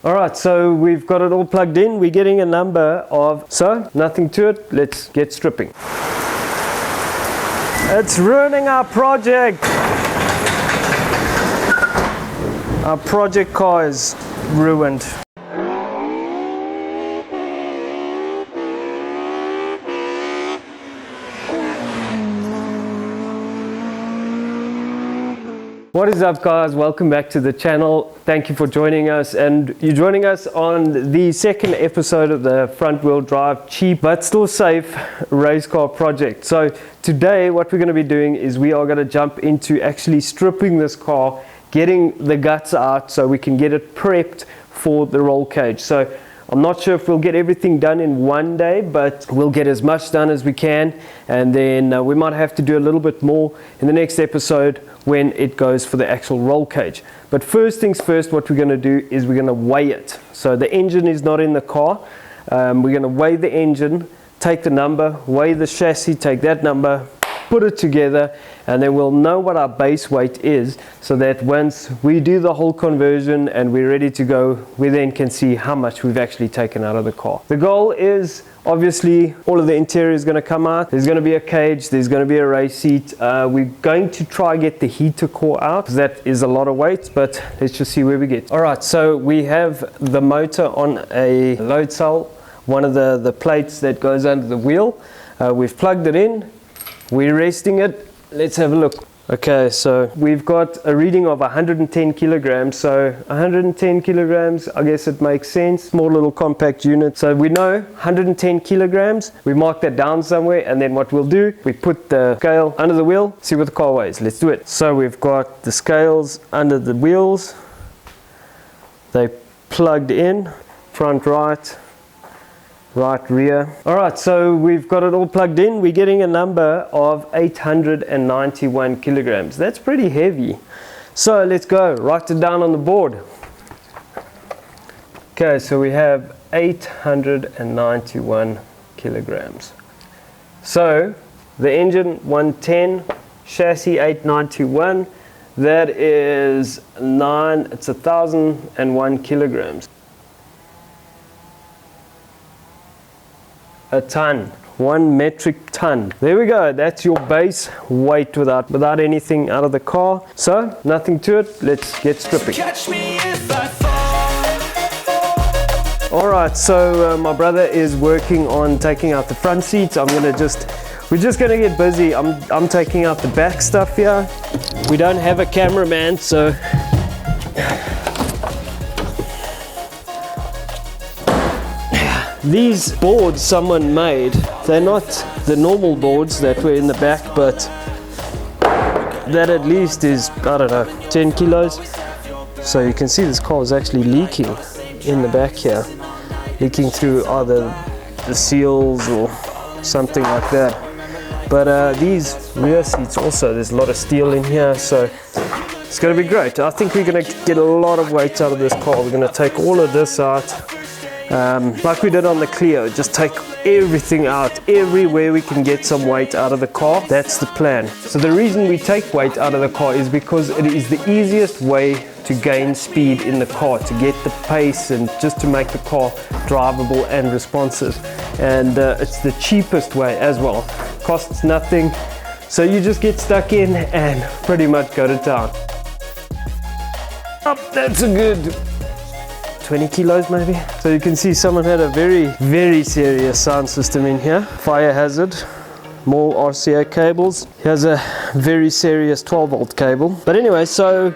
All right, so we've got it all plugged in. We're getting a number of, so nothing to it. Let's get stripping. It's ruining our project. Our project car is ruined. What is up, guys? Welcome back to the channel. Thank you for joining us, and you're joining us on the second episode of the front wheel drive cheap but still safe race car project. So today what we're going to be doing is we are going to jump into actually stripping this car, getting the guts out so we can get it prepped for the roll cage. So I'm not sure if we'll get everything done in one day, but we'll get as much done as we can, and then we might have to do a little bit more in the next episode when it goes for the actual roll cage. But first things first, what we're going to do is we're going to weigh it. So the engine is not in the car. We're going to weigh the engine, take the number, weigh the chassis, take that number, put it together, and then we'll know what our base weight is, so that once we do the whole conversion and we're ready to go, we then can see how much we've actually taken out of the car. The goal is obviously all of the interior is going to come out. There's going to be a cage, there's going to be a race seat. We're going to try get the heater core out, because that is a lot of weight, but let's just see where we get. All right, so we have the motor on a load cell, one of the plates that goes under the wheel. We've plugged it in. We're resting it. Let's have a look. Okay, so we've got a reading of 110 kilograms. So 110 kilograms, I guess it makes sense. Small little compact unit. So we know 110 kilograms. We mark that down somewhere, and then what we'll do, we put the scale under the wheel, see what the car weighs. Let's do it. So we've got the scales under the wheels. They plugged in, front right, right rear. All right, so we've got it all plugged in. We're getting a number of 891 kilograms. That's pretty heavy. So let's go, write it down on the board. Okay, so we have 891 kilograms. So the engine 110, chassis 891, that is it's 1,001 kilograms. A ton, 1 metric ton. There we go. That's your base weight without anything out of the car. So nothing to it. Let's get stripping. All right. So my brother is working on taking out the front seats. We're just gonna get busy. I'm taking out the back stuff here. We don't have a cameraman, so. These boards someone made, they're not the normal boards that were in the back, but that at least is, I don't know, 10 kilos. So you can see this car is actually leaking in the back here, leaking through either the seals or something like that. But these rear seats also, there's a lot of steel in here, so it's going to be great. I think we're going to get a lot of weight out of this car. We're going to take all of this out. Like we did on the Clio, just take everything out, everywhere we can get some weight out of the car. That's the plan. So the reason we take weight out of the car is because it is the easiest way to gain speed in the car, to get the pace and just to make the car drivable and responsive. And it's the cheapest way as well. Costs nothing. So you just get stuck in and pretty much go to town. That's a good 20 kilos maybe. So you can see someone had a very serious sound system in here. Fire hazard, more RCA cables. Here's a very serious 12 volt cable. But anyway, so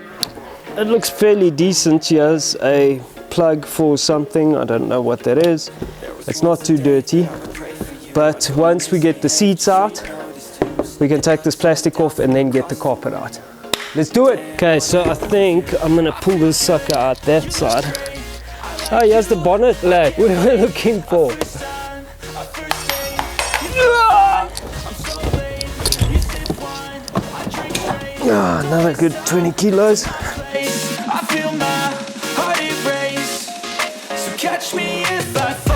it looks fairly decent. Here's a plug for something, I don't know what that is. It's not too dirty. But once we get the seats out, we can take this plastic off and then get the carpet out. Let's do it. Okay, so I think I'm gonna pull this sucker out that side. Oh, here's the bonnet, lad. What are we looking for? Oh, another good 20 kilos. I feel my heart erase. So catch me if I fall.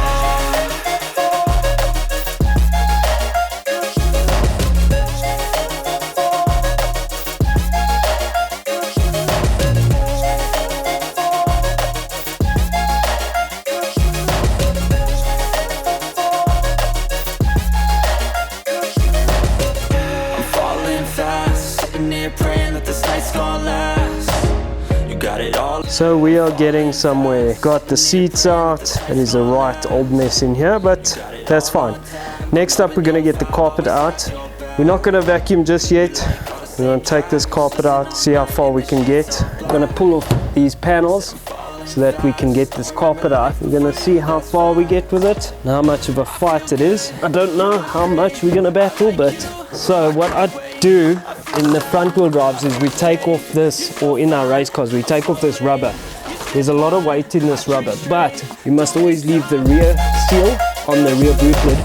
So we are getting somewhere. Got the seats out. It is a right old mess in here, but that's fine. Next up, we're going to get the carpet out. We're not going to vacuum just yet. We're going to take this carpet out, see how far we can get. We're going to pull off these panels so that we can get this carpet out. We're going to see how far we get with it and how much of a fight it is. I don't know how much we're going to battle, but so what I do in the front wheel drives is we take off this, or in our race cars, we take off this rubber. There's a lot of weight in this rubber, but you must always leave the rear seal on the rear boot lid.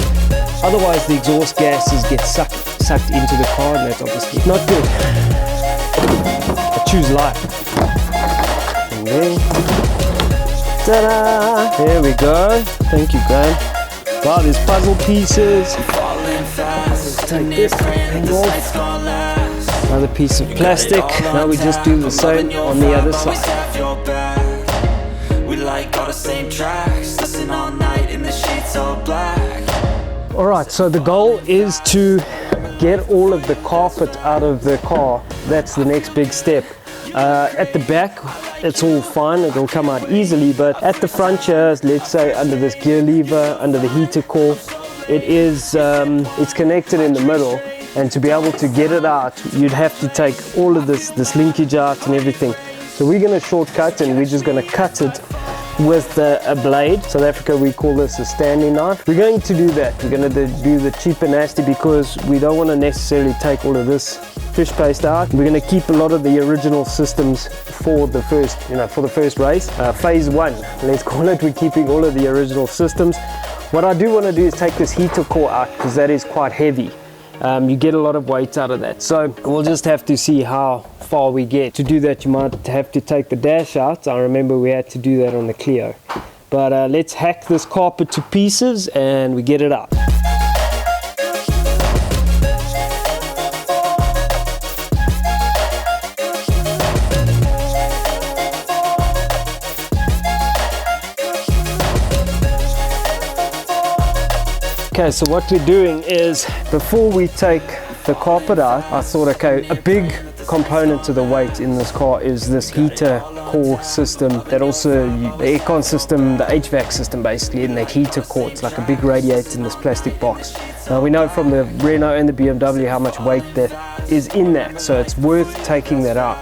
Otherwise the exhaust gases get sucked into the car, and that's obviously not good. I choose life. And then, ta-da! There we go. Thank you, Graham. Wow, there's puzzle pieces. Take this thing off. Another piece of plastic. Now we just do the same on the other side. We like all the same tracks. Listen all night in the sheets all black. Alright, so the goal is to get all of the carpet out of the car. That's the next big step. At the back, it's all fine, it'll come out easily, but at the front here, let's say under this gear lever, under the heater core, it's connected in the middle, and to be able to get it out, you'd have to take all of this linkage out and everything. So we're going to shortcut, and we're just going to cut it with a blade. South Africa, we call this a Stanley knife. We're going to do that. We're going to do the cheap and nasty because we don't want to necessarily take all of this fish paste out. We're going to keep a lot of the original systems for the first race. Phase 1, let's call it. We're keeping all of the original systems. What I do want to do is take this heater core out because that is quite heavy. You get a lot of weight out of that. So we'll just have to see how far we get. To do that, you might have to take the dash out. I remember we had to do that on the Clio. But let's hack this carpet to pieces and we get it out. Okay, so what we're doing is, before we take the carpet out, I thought, okay, a big component to the weight in this car is this heater core system, that also the aircon system, the HVAC system basically, in that heater core. It's like a big radiator in this plastic box. Now we know from the Renault and the BMW how much weight that is in that, so it's worth taking that out.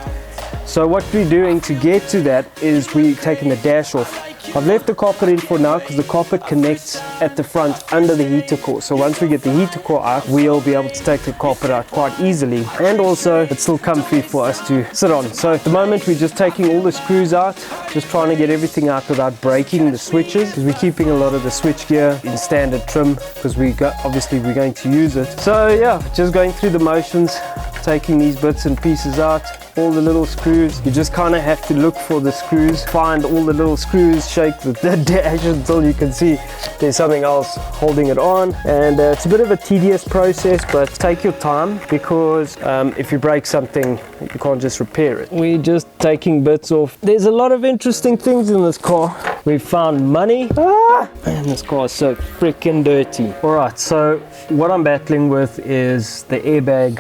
So what we're doing to get to that is we're taking the dash off. I've left the carpet in for now because the carpet connects at the front under the heater core. So once we get the heater core out, we'll be able to take the carpet out quite easily. And also, it's still comfy for us to sit on. So at the moment, we're just taking all the screws out, just trying to get everything out without breaking the switches, because we're keeping a lot of the switch gear in standard trim because obviously we're going to use it. So yeah, just going through the motions, taking these bits and pieces out. All the little screws, you just kind of have to look for the screws, find all the little screws, shake the dash until you can see there's something else holding it on. And it's a bit of a tedious process, but take your time, because if you break something, you can't just repair it. We're just taking bits off. There's a lot of interesting things in this car. We found money, and this car is so freaking dirty. All right, so what I'm battling with is the airbag.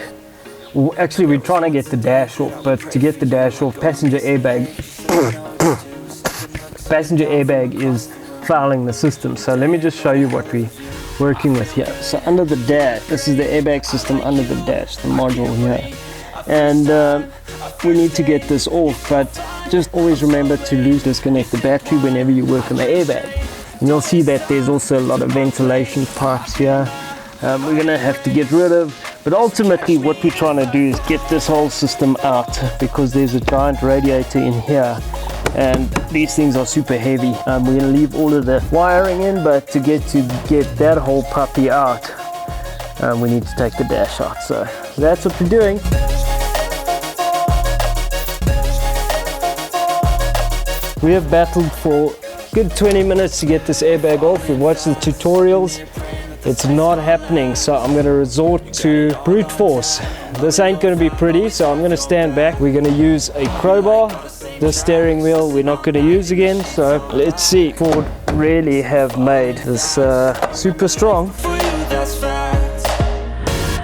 Actually, we're trying to get the dash off, but to get the dash off, passenger airbag is fouling the system. So let me just show you what we're working with here. So under the dash, this is the airbag system under the dash, the module here. And we need to get this off, but just always remember to disconnect the battery whenever you work on the airbag. And you'll see that there's also a lot of ventilation pipes here. We're gonna have to get rid of. But ultimately what we're trying to do is get this whole system out, because there's a giant radiator in here and these things are super heavy. We're going to leave all of the wiring in, but to get that whole puppy out, we need to take the dash out. So that's what we're doing. We have battled for a good 20 minutes to get this airbag off. We've watched the tutorials. It's not happening, so I'm going to resort to brute force. This ain't going to be pretty, so I'm going to stand back. We're going to use a crowbar. The steering wheel we're not going to use again, so let's see. Ford really have made this super strong. For you, that's fact.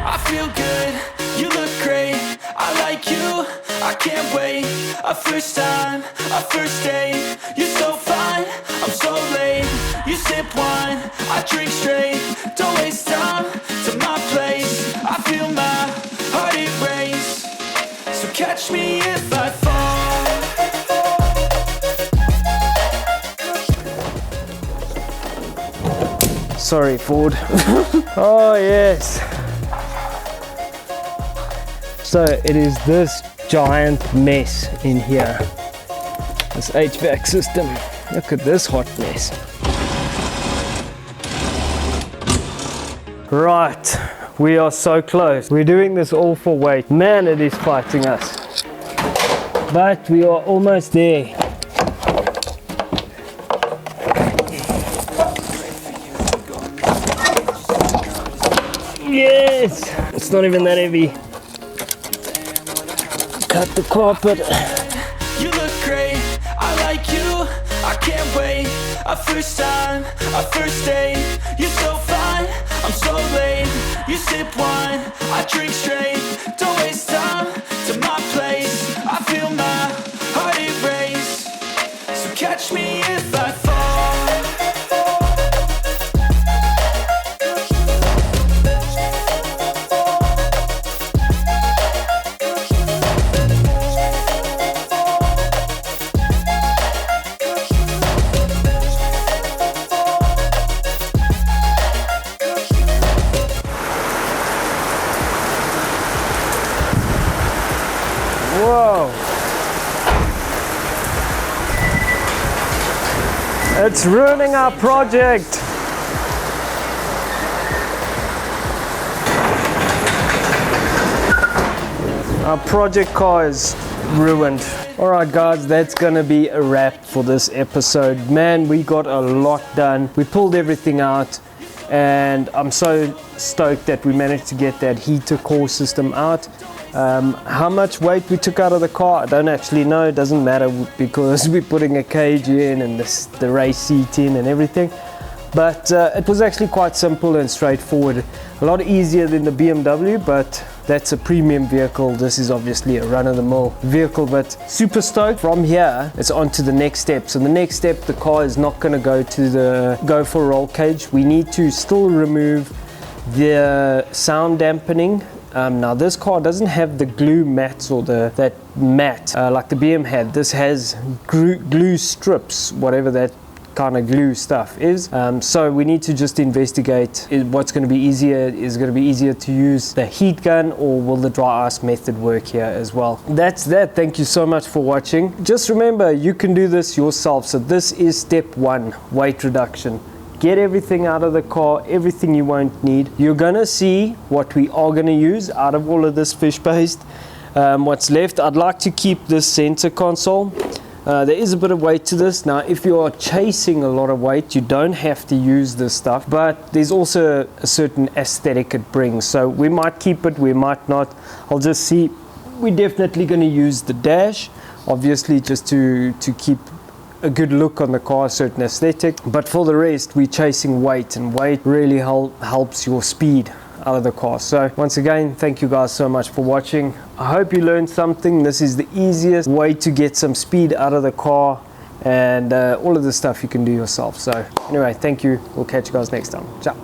I feel good, you look great. I like you, I can't wait. A first time, our first date. You're so fine, I'm so late. You sip wine, I drink straight. Don't waste time to my place. I feel my heart erase. So catch me if I fall. Sorry, Ford. Oh, yes. So it is this giant mess in here. This HVAC system. Look at this hot mess. Right, we are so close. We're doing this all for weight. Man, it is fighting us. But we are almost there. Yes! It's not even that heavy. Cut the carpet. You look great, I like you, I can't wait. Our first time, our first date. You're so fine, I'm so late. You sip wine, I drink straight. Don't waste time to my place. I feel my heart erase. So catch me if I fall. Whoa! It's ruining our project. Our project car is ruined. Alright guys, that's gonna be a wrap for this episode. Man, we got a lot done. We pulled everything out and I'm so stoked that we managed to get that heater core system out. How much weight we took out of the car, I don't actually know. It doesn't matter because we're putting a cage in and the race seat in and everything. But it was actually quite simple and straightforward. A lot easier than the BMW, but that's a premium vehicle. This is obviously a run-of-the-mill vehicle, but super stoked. From here, it's on to the next step. So the next step, the car is not going to go for a roll cage. We need to still remove the sound dampening. Now this car doesn't have the glue mats or that mat like the BM had. This has glue strips, whatever that kind of glue stuff is. So we need to just investigate what's going to be easier. Is it going to be easier to use the heat gun, or will the dry ice method work here as well? That's that. Thank you so much for watching. Just remember, you can do this yourself. So this is step 1, weight reduction. Get everything out of the car, everything you won't need. You're gonna see what we are gonna use out of all of this fish paste. What's left, I'd like to keep this center console. There is a bit of weight to this. Now, if you are chasing a lot of weight, you don't have to use this stuff, but there's also a certain aesthetic it brings. So we might keep it, we might not. I'll just see. We're definitely gonna use the dash, obviously just to keep a good look on the car, a certain aesthetic. But for the rest, we're chasing weight, and weight really helps your speed out of the car. So once again, thank you guys so much for watching. I hope you learned something. This is the easiest way to get some speed out of the car, and all of the stuff you can do yourself. So anyway, thank you. We'll catch you guys next time. Ciao.